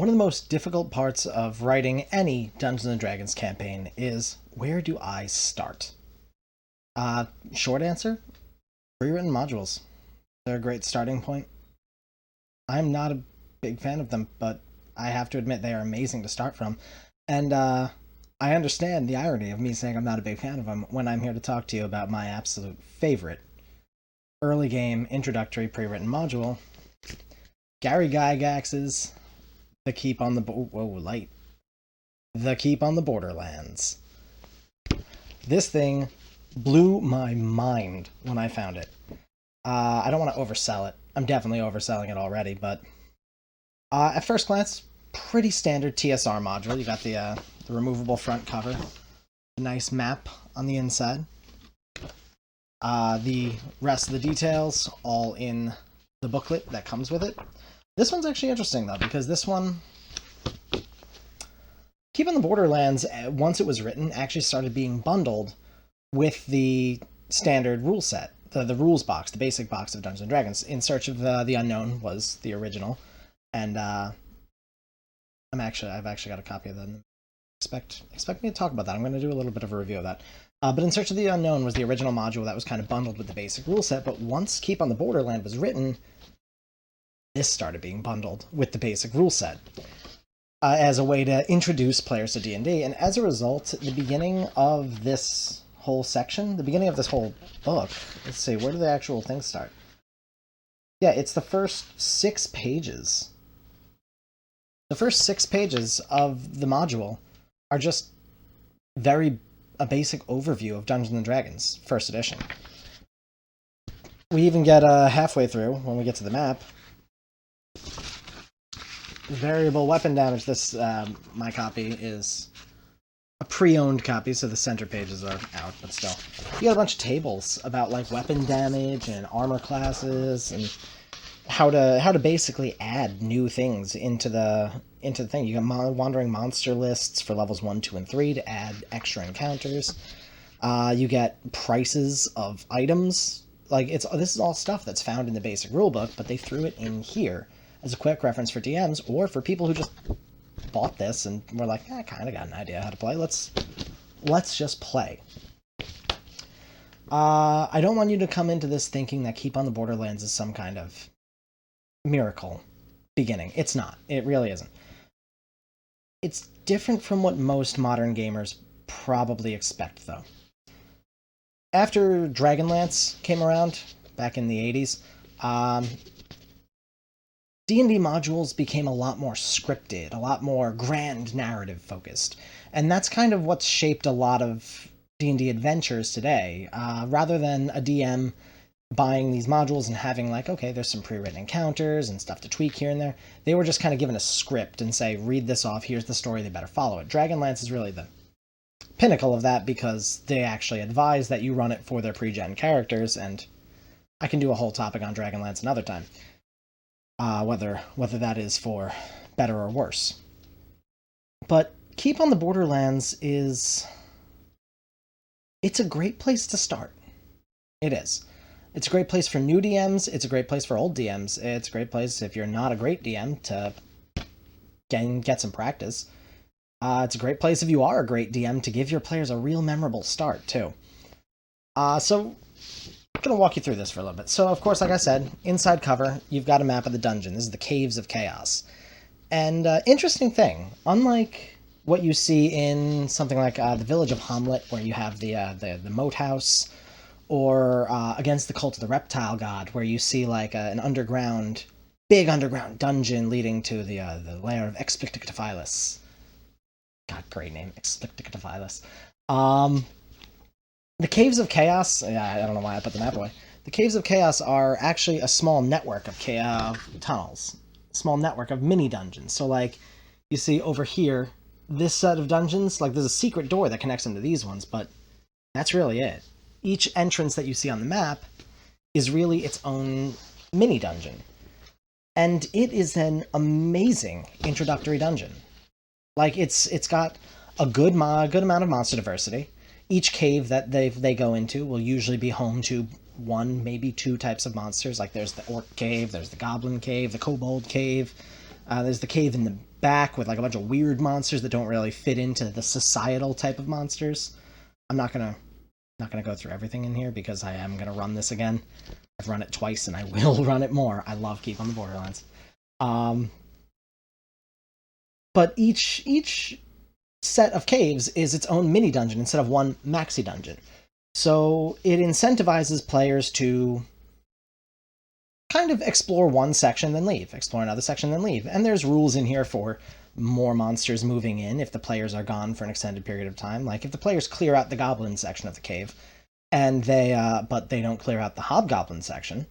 One of the most difficult parts of writing any Dungeons & Dragons campaign is, where do I start? Short answer, pre-written modules. They're a great starting point. I'm not a big fan of them, but I have to admit they are amazing to start from. And I understand the irony of me saying I'm not a big fan of them when I'm here to talk to you about my absolute favorite early game introductory pre-written module, Gary Gygax's The Keep on the The Keep on the Borderlands. This thing blew my mind when I found it. I don't want to oversell it. I'm definitely overselling it already, but at first glance, pretty standard TSR module. You got the removable front cover, a nice map on the inside. The rest of the details all in the booklet that comes with it. This one's actually interesting, though, because this one, Keep on the Borderlands, once it was written, actually started being bundled with the standard rule set, the rules box, the basic box of Dungeons & Dragons. In Search of the Unknown was the original, and I've actually got a copy of that. Expect me to talk about that. I'm going to do a little bit of a review of that. But In Search of the Unknown was the original module that was kind of bundled with the basic rule set, but once Keep on the Borderland was written, this started being bundled with the basic rule set as a way to introduce players to D&D, and as a result, the beginning of this whole section, the beginning of this whole book, let's see, where do the actual things start? Yeah, it's the first 6 pages. The first 6 pages of the module are just a basic overview of Dungeons & Dragons, first edition. We even get halfway through, when we get to the map, variable weapon damage. This, my copy, is a pre-owned copy, so the center pages are out, but still. You got a bunch of tables about, like, weapon damage and armor classes, and how to basically add new things into the thing. You got wandering monster lists for levels 1, 2, and 3 to add extra encounters. You get prices of items. Like, this is all stuff that's found in the basic rulebook, but they threw it in here as a quick reference for DMs, or for people who just bought this and were like, I kind of got an idea how to play. Let's just play. I don't want you to come into this thinking that Keep on the Borderlands is some kind of miracle beginning. It's not. It really isn't. It's different from what most modern gamers probably expect, though. After Dragonlance came around, back in the 80s, D&D modules became a lot more scripted, a lot more grand narrative focused, and that's kind of what's shaped a lot of D&D adventures today. Rather than a DM buying these modules and having, like, okay, there's some pre-written encounters and stuff to tweak here and there, they were just kind of given a script and say, read this off, here's the story, they better follow it. Dragonlance is really the pinnacle of that, because they actually advise that you run it for their pre-gen characters, and I can do a whole topic on Dragonlance another time. Whether that is for better or worse. But Keep on the Borderlands it's a great place to start. It is. It's a great place for new DMs, it's a great place for old DMs, it's a great place if you're not a great DM to get some practice. It's a great place if you are a great DM to give your players a real memorable start, too. So I'm going to walk you through this for a little bit. So, of course, like I said, inside cover, you've got a map of the dungeon. This is the Caves of Chaos. And interesting thing, unlike what you see in something like the Village of Hamlet, where you have the moat house, or Against the Cult of the Reptile God, where you see like an big underground dungeon leading to the lair of Explicticatifilus. God, great name, Explicticatifilus. The Caves of Chaos, I don't know why I put the map away. The Caves of Chaos are actually a small network of tunnels. A small network of mini dungeons. So, like, you see over here, this set of dungeons, like, there's a secret door that connects them to these ones, but that's really it. Each entrance that you see on the map is really its own mini dungeon. And it is an amazing introductory dungeon. Like, it's got a good amount of monster diversity. Each cave that they go into will usually be home to 1, maybe 2 types of monsters. Like, there's the orc cave, there's the goblin cave, the kobold cave, There's the cave in the back with like a bunch of weird monsters that don't really fit into the societal type of monsters. I'm not gonna go through everything in here because I am gonna run this again. I've run it twice and I will run it more. I love Keep on the Borderlands. But each set of caves is its own mini dungeon instead of one maxi dungeon. So it incentivizes players to kind of explore one section, then leave, explore another section, then leave. And there's rules in here for more monsters moving in if the players are gone for an extended period of time. Like if the players clear out the goblin section of the cave, and but they don't clear out the hobgoblin section,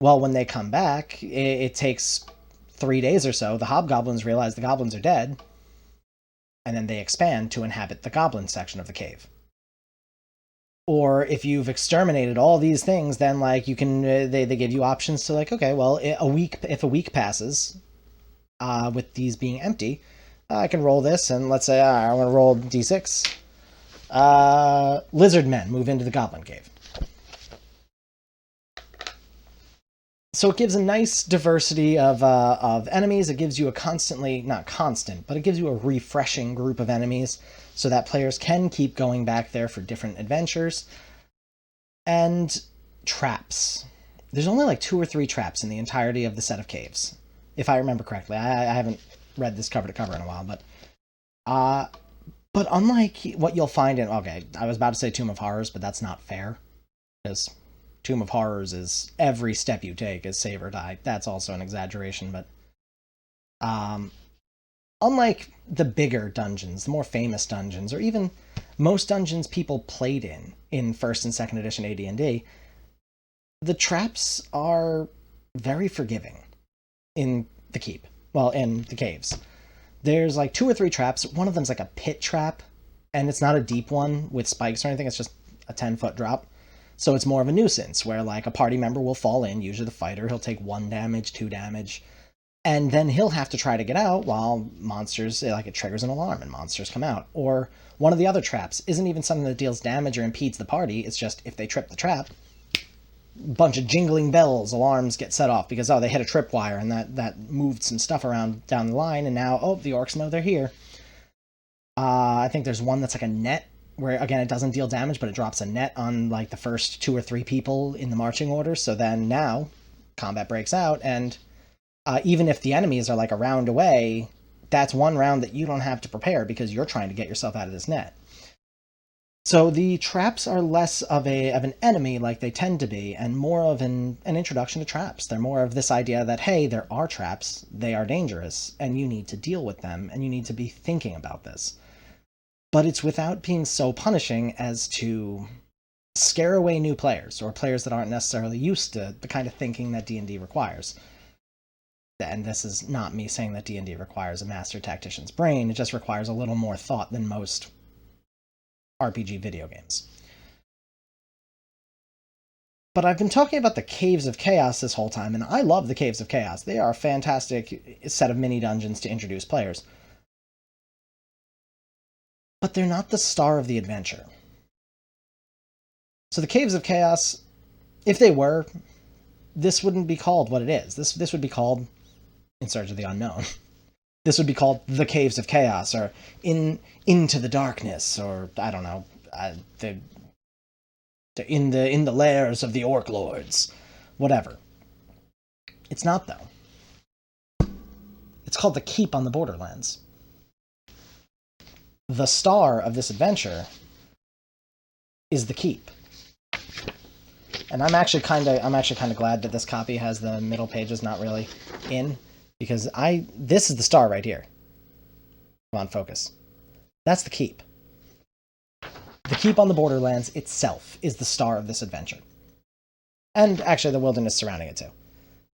well, when they come back, it takes 3 days or so. The hobgoblins realize the goblins are dead, and then they expand to inhabit the goblin section of the cave. Or if you've exterminated all these things, then like you can, they give you options to like, okay, well, if a week passes with these being empty, I can roll this, and let's say I want to roll d6. Lizard men move into the goblin cave. So it gives a nice diversity of enemies. It gives you a constantly, not constant, but it gives you a refreshing group of enemies so that players can keep going back there for different adventures. And traps. There's only like 2 or 3 traps in the entirety of the set of caves, if I remember correctly. I haven't read this cover to cover in a while, but unlike what you'll find in, okay, I was about to say Tomb of Horrors, but that's not fair, because Tomb of Horrors is every step you take is save or die. That's also an exaggeration, but unlike the bigger dungeons, the more famous dungeons, or even most dungeons people played in 1st and 2nd edition AD&D, the traps are very forgiving in the keep. Well, in the caves. There's like 2 or 3 traps. One of them's like a pit trap, and it's not a deep one with spikes or anything. It's just a 10-foot drop. So it's more of a nuisance, where like a party member will fall in, usually the fighter. He'll take 1 damage, 2 damage, and then he'll have to try to get out while monsters, like it triggers an alarm and monsters come out. Or one of the other traps isn't even something that deals damage or impedes the party. It's just if they trip the trap, bunch of jingling bells, alarms get set off because, oh, they hit a tripwire and that moved some stuff around down the line, and now, oh, the orcs know they're here. I think there's one that's like a net, where, again, it doesn't deal damage, but it drops a net on like the first 2 or 3 people in the marching order, so then now combat breaks out, and even if the enemies are like a round away, that's 1 round that you don't have to prepare because you're trying to get yourself out of this net. So the traps are less of an enemy like they tend to be, and more of an introduction to traps. They're more of this idea that, hey, there are traps, they are dangerous, and you need to deal with them, and you need to be thinking about this. But it's without being so punishing as to scare away new players, or players that aren't necessarily used to the kind of thinking that D&D requires. And this is not me saying that D&D requires a master tactician's brain, it just requires a little more thought than most RPG video games. But I've been talking about the Caves of Chaos this whole time, and I love the Caves of Chaos. They are a fantastic set of mini-dungeons to introduce players. But they're not the star of the adventure. So the Caves of Chaos, if they were, this wouldn't be called what it is. This would be called In Search of the Unknown. This would be called The Caves of Chaos, or Into the Darkness, or I don't know, in the lairs of the Orc Lords, whatever. It's not, though. It's called The Keep on the Borderlands. The star of this adventure is the Keep. And I'm actually kind of glad that this copy has the middle pages not really in, because this is the star right here. Come on, focus. That's the Keep. The Keep on the Borderlands itself is the star of this adventure. And actually the wilderness surrounding it too.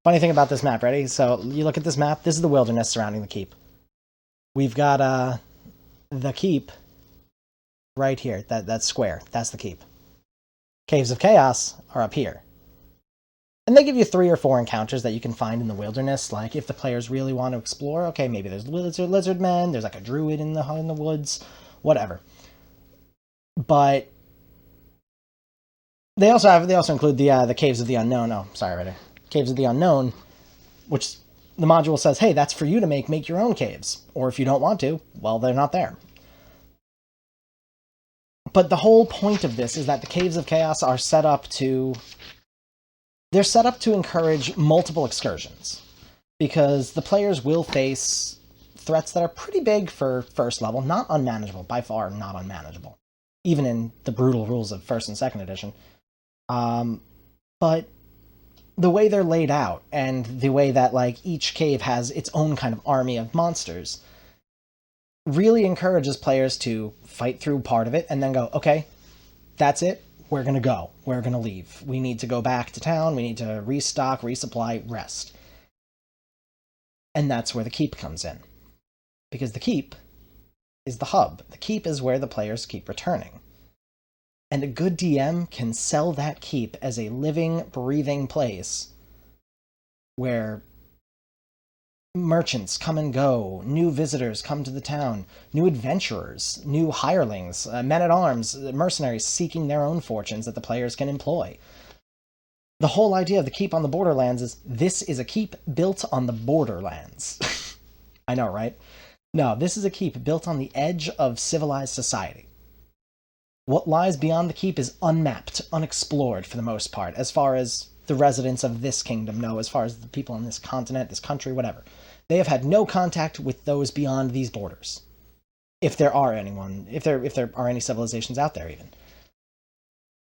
Funny thing about this map, ready? So you look at this map, this is the wilderness surrounding the Keep. We've got the Keep right here, that square, that's the Keep. Caves of Chaos are up here. And they give you 3 or 4 encounters that you can find in the wilderness, like if the players really want to explore, okay, maybe there's lizard men, there's like a druid in the woods, whatever. But they also include the Caves of the Unknown. Oh, sorry, right there. Caves of the Unknown, which the module says, hey, that's for you to make your own caves. Or if you don't want to, well, they're not there. But the whole point of this is that the Caves of Chaos are set up to... They're set up to encourage multiple excursions. Because the players will face threats that are pretty big for first level, not unmanageable, by far not unmanageable. Even in the brutal rules of first and second edition. But the way they're laid out, and the way that like each cave has its own kind of army of monsters, really encourages players to fight through part of it and then go, okay, that's it, we're going to go, we're going to leave. We need to go back to town, we need to restock, resupply, rest. And that's where the keep comes in. Because the keep is the hub. The keep is where the players keep returning. And a good DM can sell that keep as a living, breathing place where merchants come and go, new visitors come to the town, new adventurers, new hirelings, men-at-arms, mercenaries seeking their own fortunes that the players can employ. The whole idea of the keep on the Borderlands is this is a keep built on the Borderlands. I know, right? No, this is a keep built on the edge of civilized society. What lies beyond the keep is unmapped, unexplored for the most part, as far as the residents of this kingdom know, as far as the people in this continent, this country, whatever. They have had no contact with those beyond these borders. If there are anyone, if there are any civilizations out there even.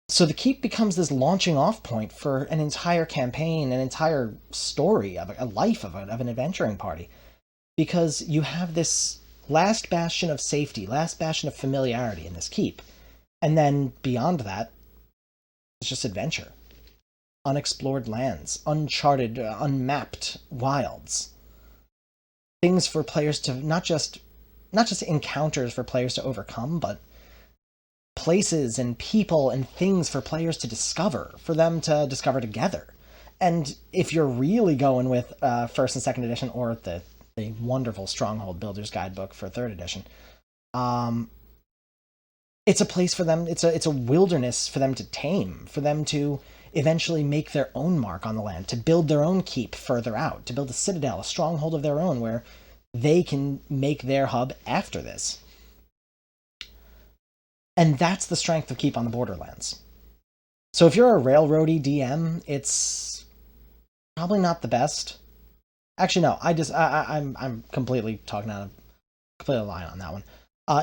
So the keep becomes this launching off point for an entire campaign, an entire story of a life of an adventuring party. Because you have this last bastion of safety, last bastion of familiarity in this keep. And then beyond that, it's just adventure. Unexplored lands, uncharted, unmapped wilds. Things for players to not just encounters for players to overcome, but places and people and things for players to discover, for them to discover together. And if you're really going with first and second edition, or the wonderful Stronghold Builder's Guidebook for third edition, it's a place for them, it's a wilderness for them to tame, for them to eventually make their own mark on the land, to build their own keep further out, to build a citadel, a stronghold of their own where they can make their hub after this. And that's the strength of Keep on the Borderlands. So if you're a railroady DM, it's probably not the best. Actually, no, I'm completely talking out of completely lying on that one.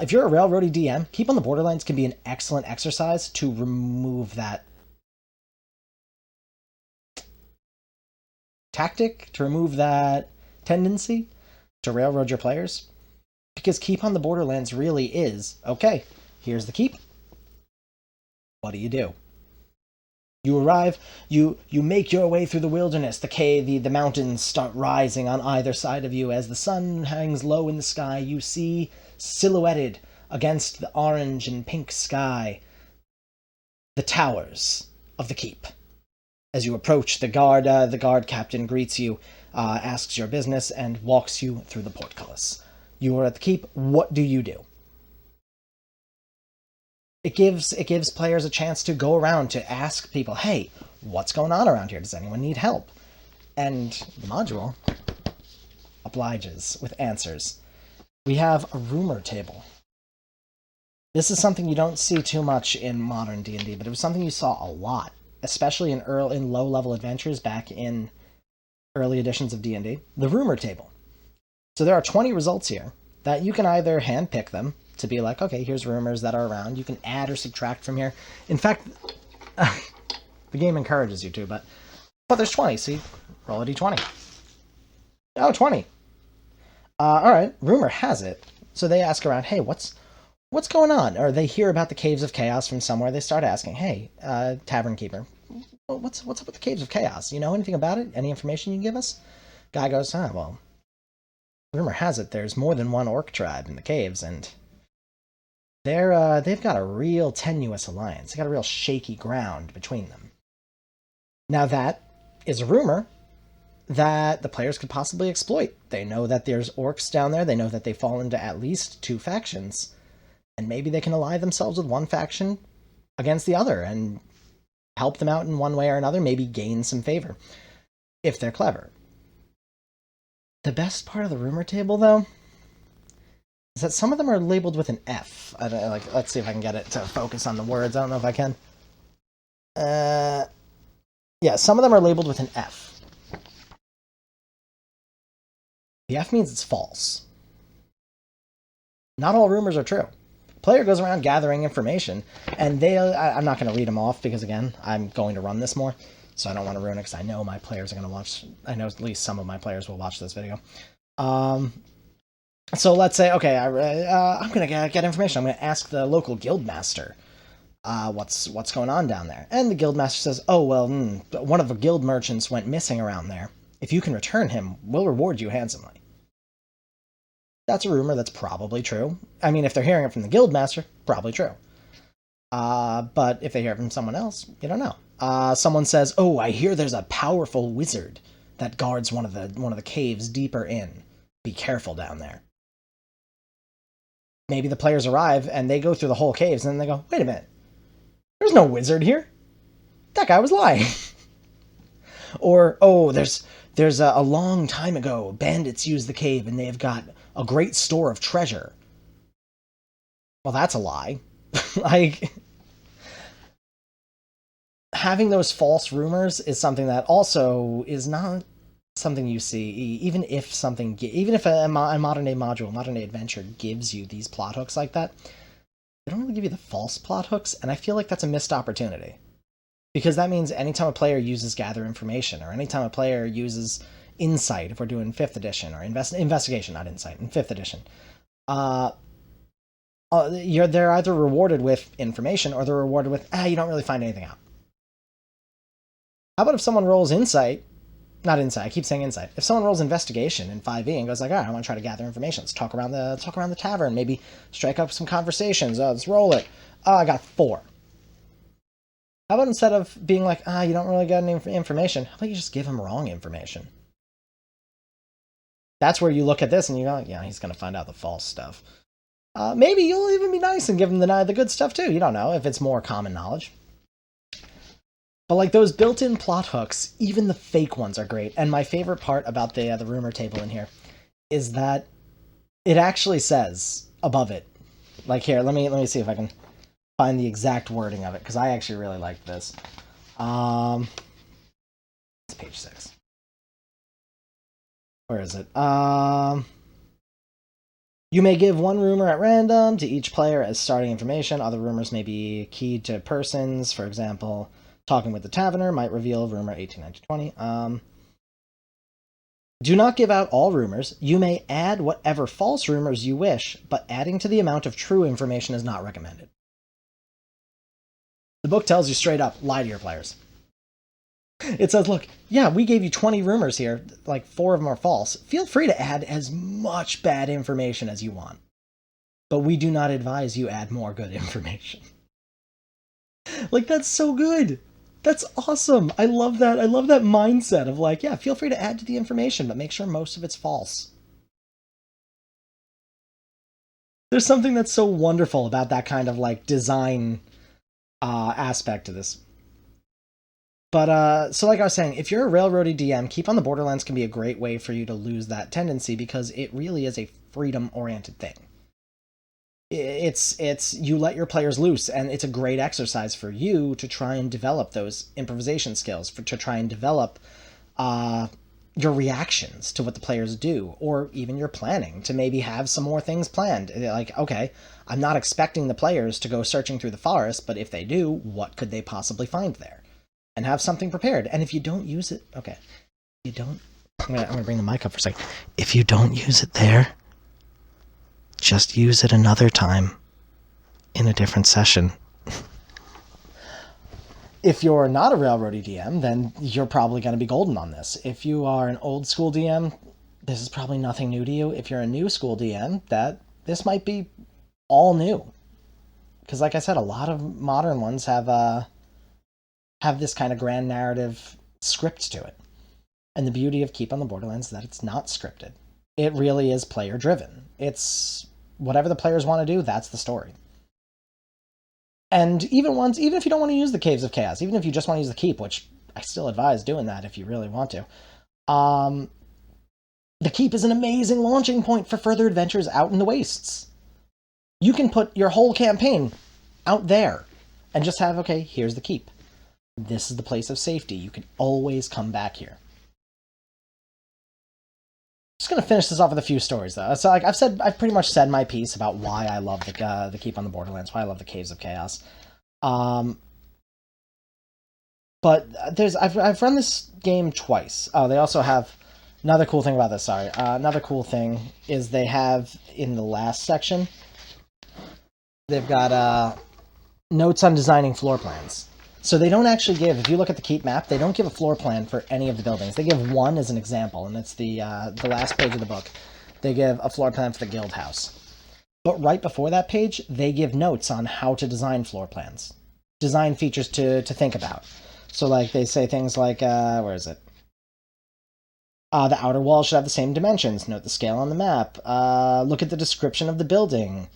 If you're a railroady DM, Keep on the Borderlands can be an excellent exercise to remove that tactic, to remove that tendency to railroad your players. Because Keep on the Borderlands really is, okay, here's the keep. What do you do? You arrive, you make your way through the wilderness, the mountains start rising on either side of you. As the sun hangs low in the sky, you see silhouetted against the orange and pink sky the towers of the keep. As you approach, the guard captain greets you, asks your business, and walks you through the portcullis. You are at the keep. What do you do? It gives players a chance to go around to ask people, hey, what's going on around here? Does anyone need help? And the module obliges with answers. We have a rumor table. This is something you don't see too much in modern D&D, but it was something you saw a lot, especially in low-level adventures back in early editions of D&D. The rumor table. So there are 20 results here that you can either handpick them to be like, okay, here's rumors that are around. You can add or subtract from here. In fact, the game encourages you to, but there's 20, so you roll a d20. Oh, 20. All right, rumor has it. So they ask around, hey, what's going on? Or they hear about the Caves of Chaos from somewhere. They start asking, hey, Tavern Keeper, what's up with the Caves of Chaos? You know anything about it? Any information you can give us? Guy goes, well, rumor has it there's more than one orc tribe in the caves, and they've got a real tenuous alliance. They got a real shaky ground between them. Now that is a rumor that the players could possibly exploit. They know that there's orcs down there. They know that they fall into at least two factions. And maybe they can ally themselves with one faction against the other and help them out in one way or another, maybe gain some favor, if they're clever. The best part of the rumor table, though, is that some of them are labeled with an F. Let's see if I can get it to focus on the words. I don't know if I can. Yeah, some of them are labeled with an F. The F means it's false. Not all rumors are true. Player goes around gathering information, and I'm not going to read them off because, again, I'm going to run this more, so I don't want to ruin it because I know my players are going to watch. I know at least some of my players will watch this video. So let's say, okay, I'm going to get information. I'm going to ask the local guild master what's going on down there. And the guild master says, oh, well, one of the guild merchants went missing around there. If you can return him, we'll reward you handsomely. That's a rumor that's probably true. I mean, if they're hearing it from the guild master, probably true. But if they hear it from someone else, you don't know. Someone says, oh, I hear there's a powerful wizard that guards one of the caves deeper in. Be careful down there. Maybe the players arrive and they go through the whole caves and then they go, wait a minute. There's no wizard here. That guy was lying. Or, oh, there's a long time ago, bandits used the cave and they've got a great store of treasure. Well, that's a lie. Like, having those false rumors is something that also is not something you see, even if a modern day module, modern day adventure gives you these plot hooks like that, they don't really give you the false plot hooks, and I feel like that's a missed opportunity. Because that means anytime a player uses gather information, or anytime a player uses insight, if we're doing 5th edition, or investigation, not insight, in 5th edition, they're either rewarded with information, or they're rewarded with, you don't really find anything out. How about if someone rolls insight, not insight, I keep saying insight. If someone rolls investigation in 5e and goes like, all right, I want to try to gather information. Let's talk around the tavern, maybe strike up some conversations. Let's roll it. I got 4. How about instead of being like, you don't really got any information, how about you just give him wrong information? That's where you look at this and you go, yeah, he's going to find out the false stuff. Maybe you'll even be nice and give him the good stuff too. You don't know if it's more common knowledge. But like those built-in plot hooks, even the fake ones are great. And my favorite part about the rumor table in here is that it actually says above it. Like here, let me see if I can find the exact wording of it, because I actually really like this. It's page 6. Where is it? You may give one rumor at random to each player as starting information. Other rumors may be keyed to persons. For example, talking with the taverner might reveal rumor 18-20. Do not give out all rumors. You may add whatever false rumors you wish, but adding to the amount of true information is not recommended. The book tells you straight up, lie to your players. It says, look, yeah, we gave you 20 rumors here, like 4 of them are false. Feel free to add as much bad information as you want. But we do not advise you add more good information. Like, that's so good. That's awesome. I love that. I love that mindset of like, yeah, feel free to add to the information, but make sure most of it's false. There's something that's so wonderful about that kind of like design aspect to this. But, so like I was saying, if you're a railroady DM, Keep on the Borderlands can be a great way for you to lose that tendency, because it really is a freedom-oriented thing. It's you let your players loose, and it's a great exercise for you to try and develop those improvisation skills, to try and develop your reactions to what the players do, or even your planning, to maybe have some more things planned. Like, okay, I'm not expecting the players to go searching through the forest, but if they do, what could they possibly find there? And have something prepared. And if you don't use it, okay, you don't, I'm gonna bring the mic up for a second. If you don't use it there, just use it another time in a different session. If you're not a railroady DM, then you're probably going to be golden on this. If you are an old school DM, this is probably nothing new to you. If you're a new school DM, this might be all new. Because like I said, a lot of modern ones have this kind of grand narrative script to it. And the beauty of Keep on the Borderlands is that it's not scripted. It really is player driven. It's whatever the players want to do, that's the story. And even if you don't want to use the Caves of Chaos, even if you just want to use the Keep, which I still advise doing that if you really want to, The keep is an amazing launching point for further adventures out in the wastes. You can put your whole campaign out there and just have, okay, here's the keep. This is the place of safety. You can always come back here. Just gonna finish this off with a few stories, though. So, like I've pretty much said my piece about why I love the keep on the Borderlands, why I love the Caves of Chaos. But I've run this game twice. Oh, they also have another cool thing about this. Sorry, another cool thing is they have in the last section. They've got notes on designing floor plans. So they don't actually give, if you look at the keep map, they don't give a floor plan for any of the buildings. They give one as an example, and it's the last page of the book. They give a floor plan for the guild house. But right before that page, they give notes on how to design floor plans. Design features to think about. So like they say things like, where is it? The outer wall should have the same dimensions. Note the scale on the map. Look at the description of the building.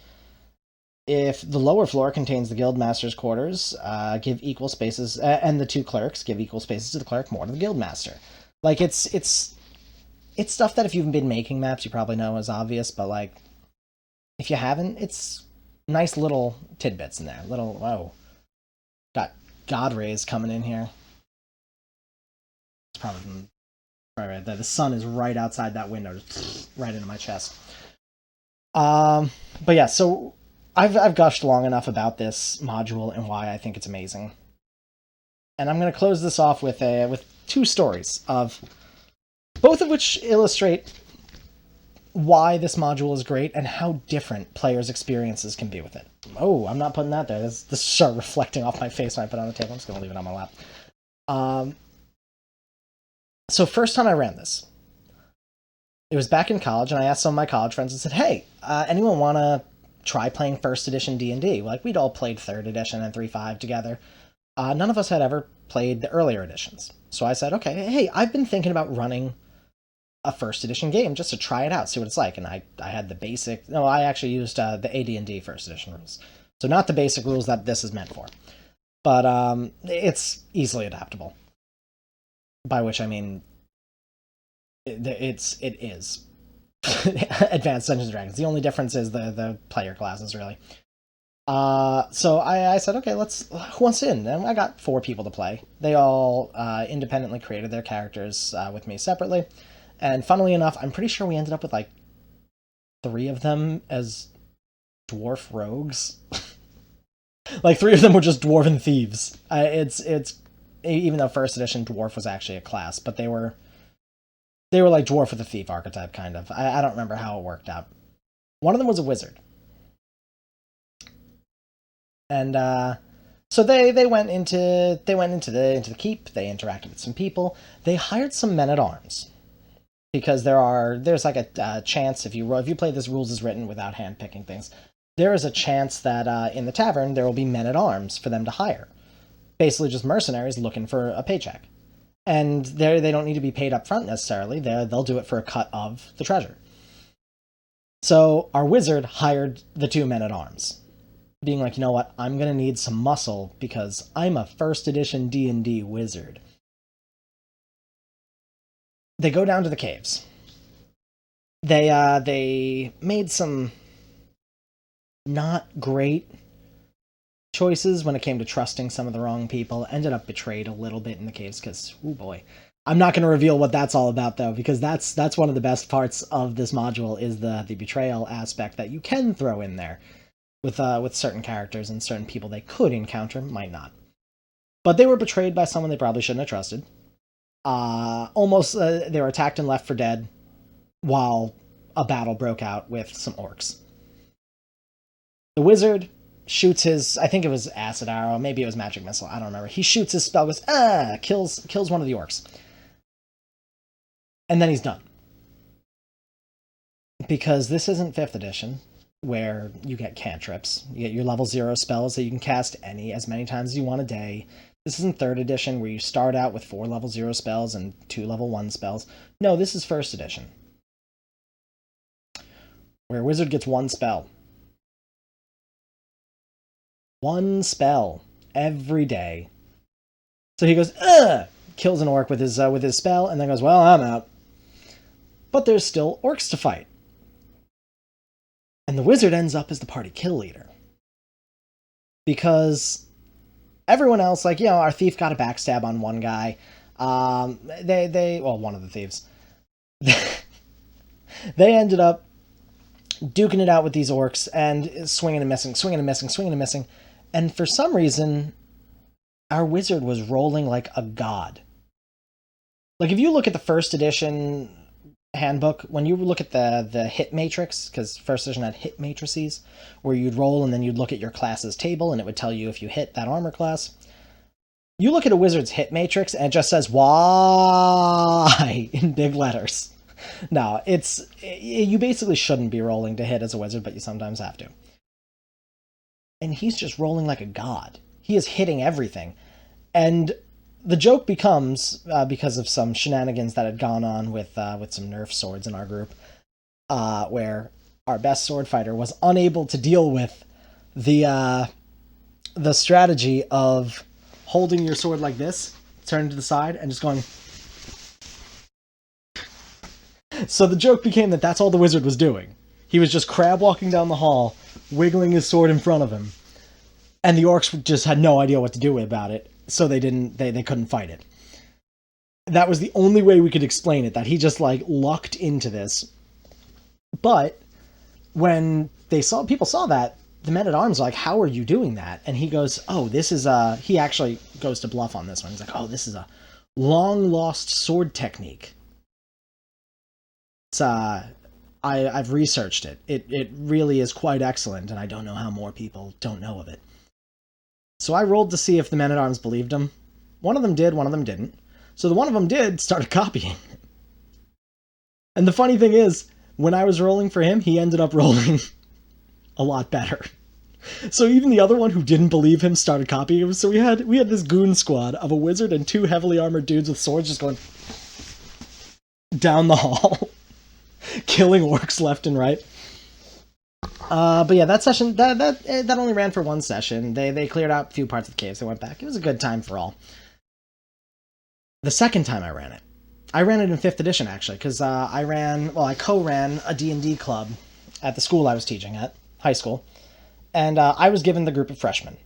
If the lower floor contains the guildmaster's quarters, give equal spaces, and the two clerks, give equal spaces to the clerk, more to the guildmaster. Like, it's stuff that if you've been making maps, you probably know is obvious, but, like, if you haven't, it's nice little tidbits in there. Whoa. Got God rays coming in here. It's probably right there. The sun is right outside that window, just right into my chest. But yeah, so I've gushed long enough about this module and why I think it's amazing. And I'm going to close this off with two stories, of both of which illustrate why this module is great and how different players' experiences can be with it. Oh, I'm not putting that there. This started reflecting off my face when I put it on the table. I'm just going to leave it on my lap. So first time I ran this, it was back in college, and I asked some of my college friends and said, hey, anyone want to try playing first edition D&D? Like, we'd all played 3rd edition and 3.5 together. None of us had ever played the earlier editions. So I said, okay, hey, I've been thinking about running a first edition game just to try it out, see what it's like. And I had the basic, no, I actually used the AD&D first edition rules. So not the basic rules that this is meant for. But it's easily adaptable. By which I mean, it is. Advanced Dungeons & Dragons. The only difference is the player classes, really. So I said, okay, who wants in? And I got 4 people to play. They all independently created their characters with me separately. And funnily enough, I'm pretty sure we ended up with like 3 of them as dwarf rogues. Like 3 of them were just dwarven thieves. It's even though first edition dwarf was actually a class, but they were like dwarf with a thief archetype, kind of. I don't remember how it worked out. One of them was a wizard. And so they went into the keep. They interacted with some people. They hired some men-at-arms, because there's like a chance if you play this rules as written without handpicking things, there is a chance that in the tavern there will be men-at-arms for them to hire. Basically just mercenaries looking for a paycheck. And they don't need to be paid up front necessarily. They'll do it for a cut of the treasure. So our wizard hired the 2 men-at-arms, being like, you know what, I'm going to need some muscle because I'm a first edition D&D wizard. They go down to the caves. They made some not great choices when it came to trusting some of the wrong people. Ended up betrayed a little bit in the caves because, oh boy. I'm not going to reveal what that's all about, though, because that's one of the best parts of this module, is the betrayal aspect that you can throw in there with certain characters and certain people they could encounter, might not. But they were betrayed by someone they probably shouldn't have trusted. They were attacked and left for dead while a battle broke out with some orcs. The wizard shoots his, I think it was acid arrow, maybe it was magic missile, I don't remember. He shoots his spell, goes, kills one of the orcs. And then he's done. Because this isn't 5th edition, where you get cantrips. You get your level 0 spells that you can cast as many times as you want a day. This isn't 3rd edition, where you start out with 4 level 0 spells and 2 level 1 spells. No, this is 1st edition, where a wizard gets 1 spell. 1 spell every day. So he goes, kills an orc with his spell, and then goes, well, I'm out. but there's still orcs to fight. And the wizard ends up as the party kill leader. Because everyone else, like, our thief got a backstab on one guy. One of the thieves. They ended up duking it out with these orcs and swinging and missing, swinging and missing, swinging and missing. And for some reason, our wizard was rolling like a god. Like, if you look at the first edition handbook, when you look at the hit matrix, because first edition had hit matrices, where you'd roll and then you'd look at your class's table and it would tell you if you hit that armor class. You look at a wizard's hit matrix and it just says "why" in big letters. No, you basically shouldn't be rolling to hit as a wizard, but you sometimes have to. And he's just rolling like a god. He is hitting everything. And the joke becomes, because of some shenanigans that had gone on with some Nerf swords in our group, where our best sword fighter was unable to deal with the strategy of holding your sword like this, turning to the side, and just going. So the joke became that that's all the wizard was doing. He was just crab walking down the hall, wiggling his sword in front of him, and the orcs just had no idea what to do about it. So they couldn't fight it. That was the only way we could explain it, that he just lucked into this. But when people saw that, the men-at-arms were like, how are you doing that? And he goes, oh, this is he actually goes to bluff on this one. He's like, oh, this is a long-lost sword technique. It's I've researched it. It really is quite excellent, and I don't know how more people don't know of it. So I rolled to see if the men-at-arms believed him. One of them did, one of them didn't. So the one of them did started copying. And the funny thing is, when I was rolling for him, he ended up rolling a lot better. So even the other one who didn't believe him started copying him. So we had this goon squad of a wizard and two heavily armored dudes with swords just going down the hall, killing orcs left and right. But yeah, that session, that only ran for one session. They cleared out a few parts of the caves. They went back. It was a good time for all. The second time I ran it in 5th edition, actually, because I co-ran a D&D club at the school I was teaching at, high school, and I was given the group of freshmen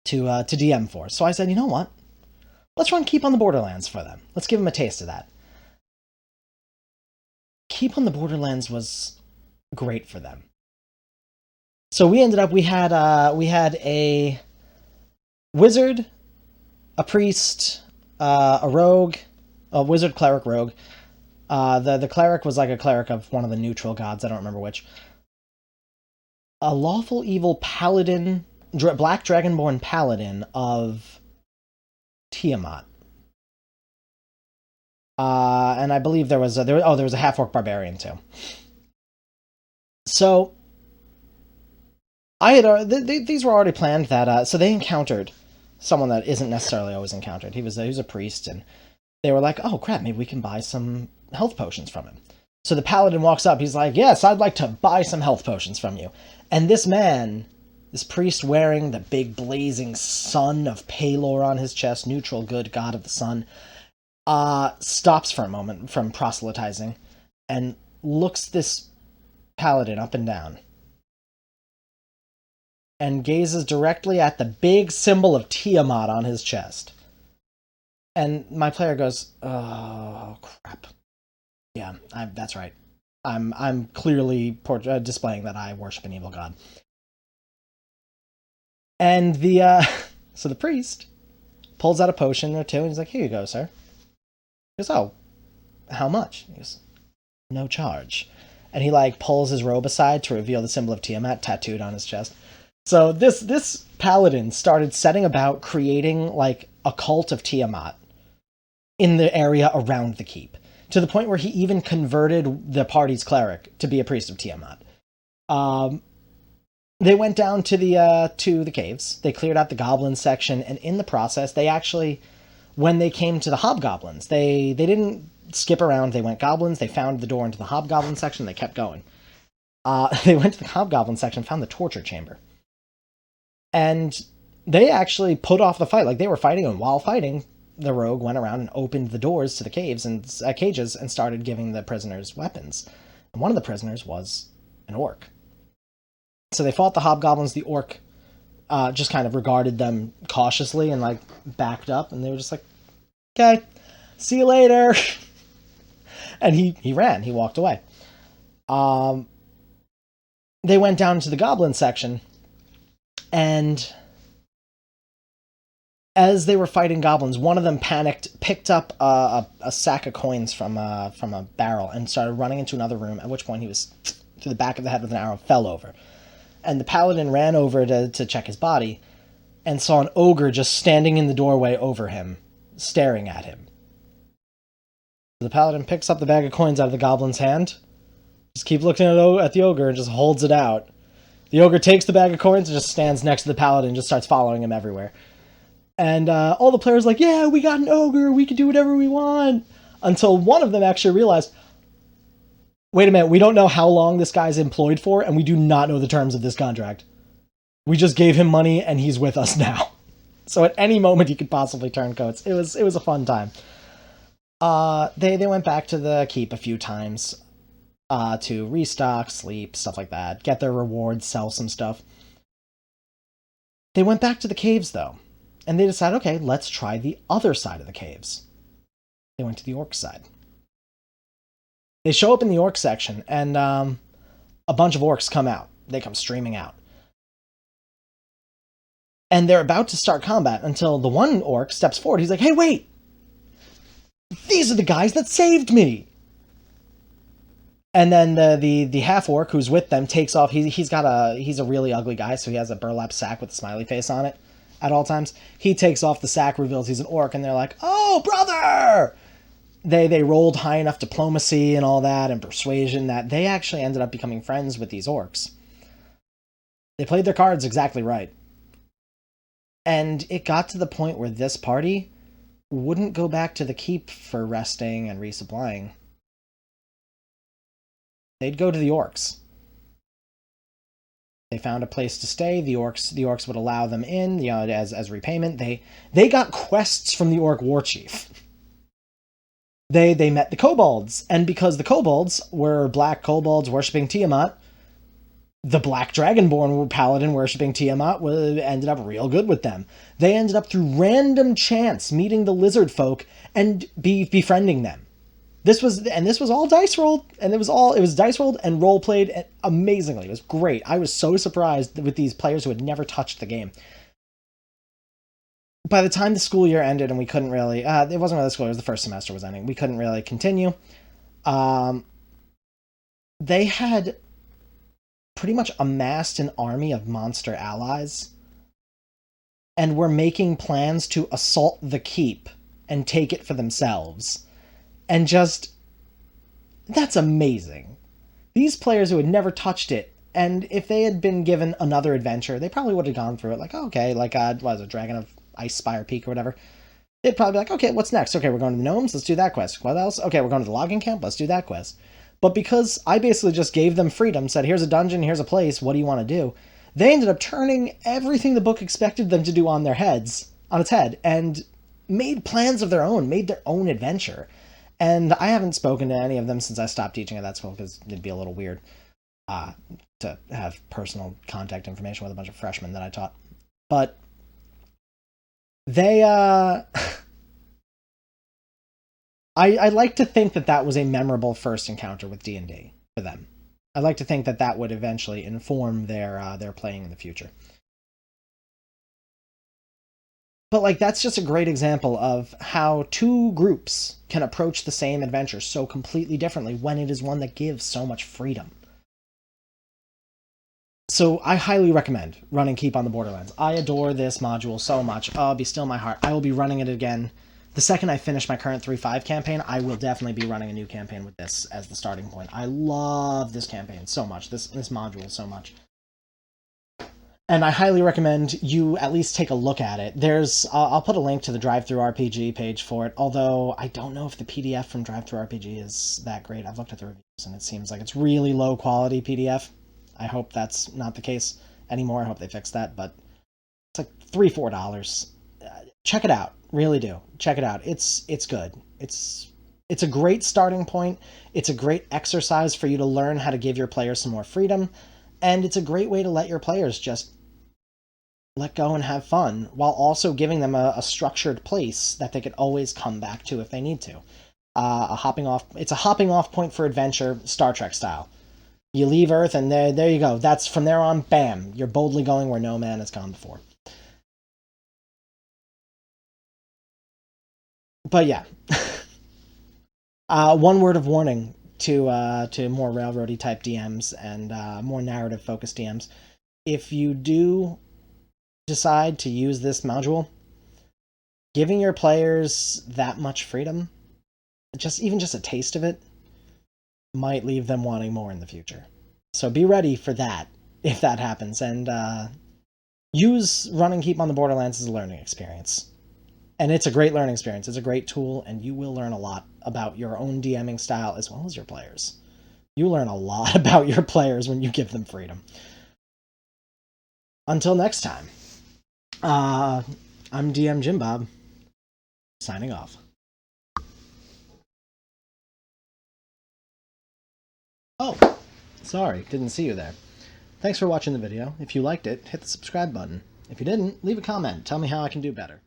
to DM for. So I said, you know what? Let's run Keep on the Borderlands for them. Let's give them a taste of that. Keep on the Borderlands was great for them. So we ended up, we had a wizard, a priest, a rogue, a wizard, cleric, rogue. The cleric was like a cleric of one of the neutral gods, I don't remember which. A lawful evil paladin, black dragonborn paladin of Tiamat. And I believe there was a half-orc barbarian too. So I had these were already planned that so they encountered someone that isn't necessarily always encountered. He was a priest, and they were like, oh crap, maybe we can buy some health potions from him. So the paladin walks up, he's like, yes, I'd like to buy some health potions from you. And this priest wearing the big blazing sun of Palor on his chest, neutral good god of the sun, stops for a moment from proselytizing and looks this paladin up and down and gazes directly at the big symbol of Tiamat on his chest. And my player goes, oh, crap. Yeah, that's right. I'm clearly displaying that I worship an evil god. And so the priest pulls out a potion or two, and he's like, here you go, sir. He goes, oh, how much? He goes, no charge. And he pulls his robe aside to reveal the symbol of Tiamat tattooed on his chest. So this paladin started setting about creating a cult of Tiamat in the area around the keep, to the point where he even converted the party's cleric to be a priest of Tiamat. They went down to the caves. They cleared out the goblin section, and in the process, they actually, when they came to the hobgoblins, they didn't skip around. They went goblins. They found the door into the hobgoblin section. They kept going. They went to the hobgoblin section, found the torture chamber. And they actually put off the fight. They were fighting, and while fighting, the rogue went around and opened the doors to the cages and started giving the prisoners weapons. And one of the prisoners was an orc. So they fought the hobgoblins. The orc just kind of regarded them cautiously and like backed up, and they were just like, "Okay, see you later." And he ran. He walked away. They went down to the goblin section, and as they were fighting goblins, one of them panicked, picked up a sack of coins from a barrel, and started running into another room, at which point he was through the back of the head with an arrow, fell over. And the paladin ran over to check his body, and saw an ogre just standing in the doorway over him, staring at him. The paladin picks up the bag of coins out of the goblin's hand, just keep looking at the ogre, and just holds it out. The ogre takes the bag of coins and just stands next to the paladin and just starts following him everywhere. And all the players are like, "Yeah, we got an ogre, we can do whatever we want." Until one of them actually realized, wait a minute, we don't know how long this guy's employed for, and we do not know the terms of this contract. We just gave him money, and he's with us now. So at any moment, he could possibly turn coats. It was a fun time. They went back to the keep a few times to restock, sleep, stuff like that, get their rewards, sell some stuff. They went back to the caves, though, and they decided, okay, let's try the other side of the caves. They went to the orc side. They show up in the orc section, and a bunch of orcs come out. They come streaming out. And they're about to start combat until the one orc steps forward. He's like, "Hey, wait! These are the guys that saved me!" And then the half-orc who's with them takes off. He's a really ugly guy, so he has a burlap sack with a smiley face on it at all times. He takes off the sack, reveals he's an orc, and they're like, "Oh, brother!" They rolled high enough diplomacy and all that, and persuasion, that they actually ended up becoming friends with these orcs. They played their cards exactly right. And it got to the point where this party wouldn't go back to the keep for resting and resupplying. They'd go to the orcs. They found a place to stay. The orcs would allow them in, as repayment. They got quests from the orc war chief. They met the kobolds, and because the kobolds were black kobolds worshipping Tiamat, the black dragonborn paladin worshipping Tiamat ended up real good with them. They ended up through random chance meeting the lizard folk and befriending them. This was all dice rolled, and it was dice rolled and role played amazingly. It was great. I was so surprised with these players who had never touched the game. By the time the school year ended and we couldn't really, it wasn't really the school year, it was the first semester was ending. We couldn't really continue. They had pretty much amassed an army of monster allies and were making plans to assault the keep and take it for themselves. And just, that's amazing. These players who had never touched it, and if they had been given another adventure, they probably would have gone through it like, oh, okay, like, what was it, Dragon of Ice Spire Peak or whatever. They'd probably be like, okay, what's next? Okay, we're going to the gnomes, let's do that quest. What else? Okay, we're going to the logging camp, let's do that quest. But because I basically just gave them freedom, said, here's a dungeon, here's a place, what do you want to do? They ended up turning everything the book expected them to do on its head, and made plans of their own, made their own adventure. And I haven't spoken to any of them since I stopped teaching at that school, because it'd be a little weird to have personal contact information with a bunch of freshmen that I taught. But they, I like to think that was a memorable first encounter with D&D for them. I like to think that would eventually inform their playing in the future. But, like, that's just a great example of how two groups can approach the same adventure so completely differently when it is one that gives so much freedom. So I highly recommend running Keep on the Borderlands. I adore this module so much. Oh, be still my heart. I will be running it again. The second I finish my current 3.5 campaign, I will definitely be running a new campaign with this as the starting point. I love this campaign so much, this module so much. And I highly recommend you at least take a look at it. I'll put a link to the Drive-Thru RPG page for it, although I don't know if the PDF from Drive-Thru RPG is that great. I've looked at the reviews, and it seems like it's really low-quality PDF. I hope that's not the case anymore. I hope they fix that, but it's like $3-4. check it out. Really do. Check it out. It's good. It's a great starting point. It's a great exercise for you to learn how to give your players some more freedom, and it's a great way to let your players just let go and have fun while also giving them a structured place that they could always come back to if they need to. It's a hopping off point for adventure, Star Trek style. You leave Earth and there you go. That's from there on, bam, you're boldly going where no man has gone before. But yeah, one word of warning to more railroady type DMs and more narrative focused DMs. If you do decide to use this module, giving your players that much freedom, even just a taste of it, might leave them wanting more in the future. So be ready for that if that happens, and use Run and Keep on the Borderlands as a learning experience. And it's a great learning experience. It's a great tool, and you will learn a lot about your own DMing style as well as your players. You learn a lot about your players when you give them freedom. Until next time, I'm DM Jim Bob, signing off. Oh, sorry, didn't see you there. Thanks for watching the video. If you liked it, hit the subscribe button. If you didn't, leave a comment. Tell me how I can do better.